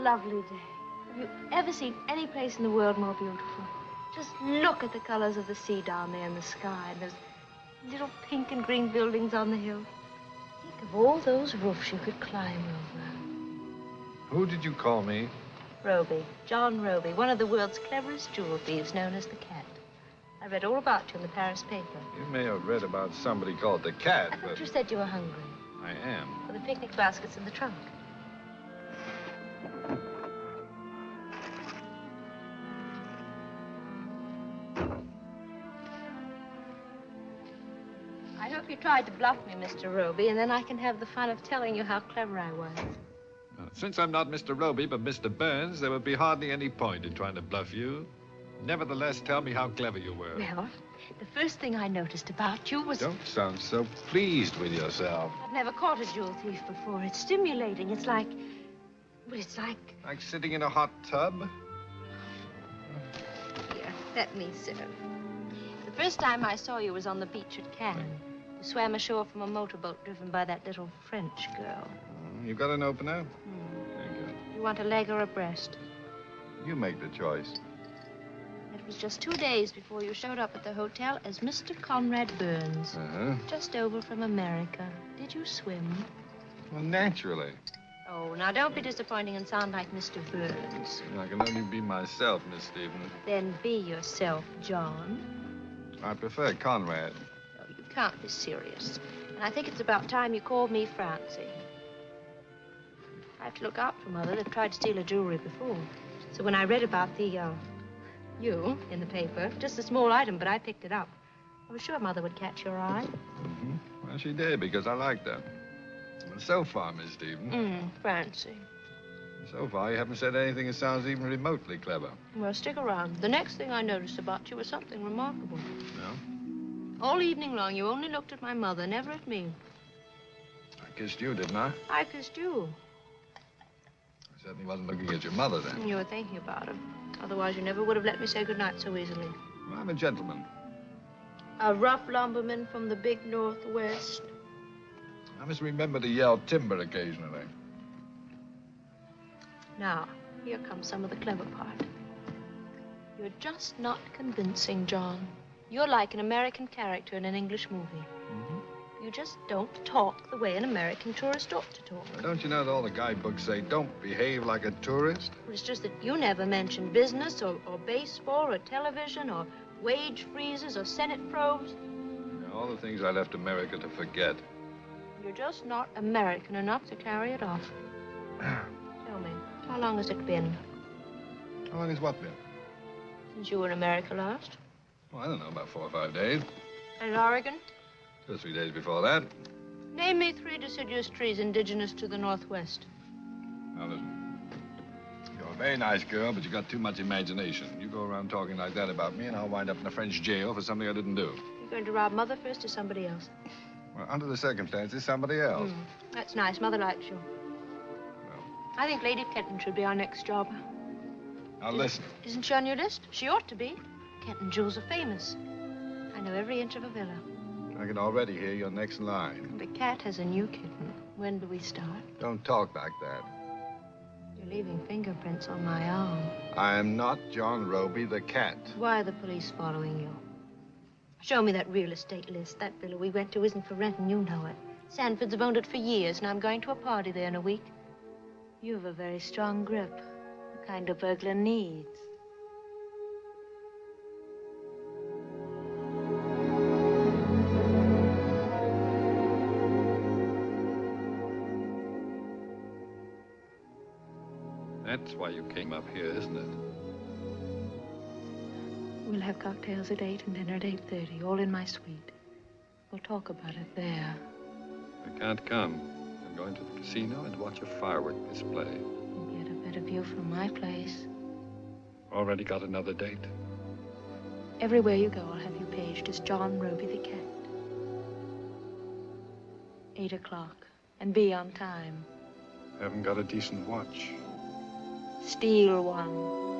lovely day. Have you ever seen any place in the world more beautiful? Just look at the colors of the sea down there in the sky and those little pink and green buildings on the hill. Think of all those roofs you could climb over. Who did you call me? Roby, John Roby, one of the world's cleverest jewel thieves known as the Cat. I read all about you in the Paris paper. You may have read about somebody called the Cat, I thought you said you were hungry. I am. For the picnic baskets in the trunk. I hope you tried to bluff me, Mr. Roby, and then I can have the fun of telling you how clever I was. Since I'm not Mr. Roby, but Mr. Burns, there would be hardly any point in trying to bluff you. Nevertheless, tell me how clever you were. Well, the first thing I noticed about you was... Don't sound so pleased with yourself. I've never caught a jewel thief before. It's stimulating. It's like... Well, it's like... Like sitting in a hot tub? Here, let me serve. The first time I saw you was on the beach at Cary. You swam ashore from a motorboat driven by that little French girl. You got an opener? Very good. You want a leg or a breast? You make the choice. It was just 2 days before you showed up at the hotel as Mr. Conrad Burns. Just over from America. Did you swim? Well, naturally. Oh, now don't be disappointing and sound like Mr. Burns. I can only be myself, Miss Stevens. Then be yourself, John. I prefer Conrad. Oh, you can't be serious. And I think it's about time you called me Francie. I have to look out for Mother. They've tried to steal her jewelry before. So when I read about you in the paper, just a small item, but I picked it up. I was sure Mother would catch your eye. Well, she did, because I liked her. And so far, Miss Stevens. Fancy. So far, you haven't said anything that sounds even remotely clever. Well, stick around. The next thing I noticed about you was something remarkable. No? All evening long, you only looked at my mother, never at me. I kissed you, didn't I? I kissed you. I certainly wasn't looking at your mother, then. You were thinking about her. Otherwise, you never would have let me say goodnight so easily. Well, I'm a gentleman. A rough lumberman from the big Northwest. I must remember to yell timber occasionally. Now, here comes some of the clever part. You're just not convincing, John. You're like an American character in an English movie. You just don't talk the way an American tourist ought to talk. Well, don't you know that all the guidebooks say don't behave like a tourist? Well, it's just that you never mention business or baseball or television or wage freezes or Senate probes. You know, all the things I left America to forget. You're just not American enough to carry it off. Tell me, how long has it been? How long has what been? Since you were in America last? Well, I don't know, about 4 or 5 days. And Oregon? 2 or 3 days before that. Name me 3 deciduous trees indigenous to the Northwest. Now, listen. You're a very nice girl, but you got too much imagination. You go around talking like that about me, and I'll wind up in a French jail for something I didn't do. You're going to rob Mother first or somebody else? Well, under the circumstances, somebody else. That's nice. Mother likes you. Well, I think Lady Kenton should be our next job. now listen. Isn't she on your list? She ought to be. Kenton jewels are famous. I know every inch of a villa. I can already hear your next line. The cat has a new kitten. When do we start? Don't talk like that. You're leaving fingerprints on my arm. I am not John Roby, the cat. Why are the police following you? Show me that real estate list. That villa we went to isn't for rent, and you know it. Sanfords have owned it for years, and I'm going to a party there in a week. You have a very strong grip, the kind a burglar needs. That's why you came up here, isn't it? We'll have cocktails at 8 and dinner at 8:30, all in my suite. We'll talk about it there. I can't come. I'm going to the casino and watch a firework display. You'll get a better view from my place. Already got another date. Everywhere you go, I'll have you paged as John Roby the Cat. 8 o'clock, and be on time. Haven't got a decent watch. Steal one.